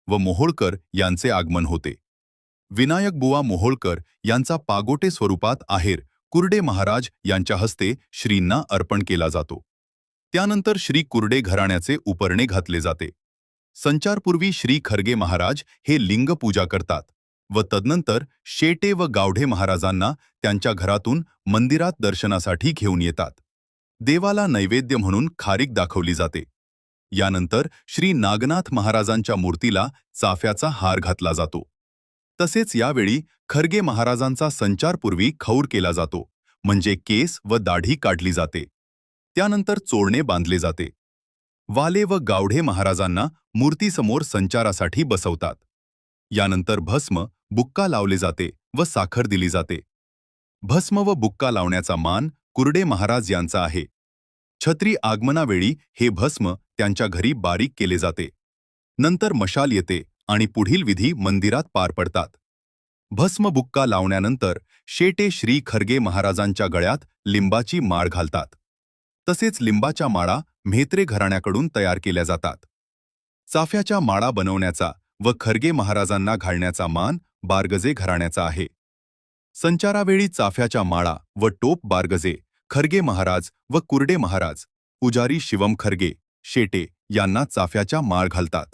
व मोहोळकर यांचे आगमन होते. विनायक बुवा मोहोळकर यांचा पागोटे स्वरूपात आहेर कुर्डे महाराज यांच्या हस्ते श्रींना अर्पण केला जातो. त्यानंतर श्री कुर्डे घराण्याचे उपरणे घातले जाते. संचारपूर्वी श्री खर्गे महाराज हे लिंग पूजा करतात व तदनंतर शेटे व गावढे महाराजांना त्यांच्या घरातून मंदिरात दर्शनासाठी घेऊन येतात. देवाला नैवेद्य म्हणून खारीक दाखवली जाते. यानंतर श्री नागनाथ महाराजांच्या मूर्तीला चाफ्याचा हार घातला जातो. तसेच यावेळी खर्गे महाराजांचा संचारपूर्वी खौर केला जातो, म्हणजे केस व दाढी काढली जाते. त्यानंतर चोळणे बांधले जाते. वाले व गावढे महाराजांना मूर्तीसमोर संचारासाठी बसवतात. यानंतर भस्म, बुक्का लावले जाते व साखर दिली जाते. भस्म व बुक्का लावण्याचा मान कुर्डे महाराज यांचा आहे. छत्री आगमनावेळी हे भस्म त्यांच्या घरी बारीक केले जाते. नंतर मशाल येते आणि पुढील विधी मंदिरात पार पडतात. भस्म बुक्का लावण्यानंतर शेटे श्री खर्गे महाराजांच्या गळ्यात लिंबाची माळ घालतात. तसेच लिंबाच्या माळा म्हेत्रे घराण्याकडून तयार केल्या जातात. चाफ्याच्या माळा बनवण्याचा व खर्गे महाराजांना घालण्याचा मान बारगजे घराण्याचा आहे. संचारावेळी चाफ्याच्या माळा व टोप बारगजे, खर्गे महाराज व कुर्डे महाराज, पुजारी शिवम खर्गे, शेटे यांना चाफ्याच्या माळ घालतात.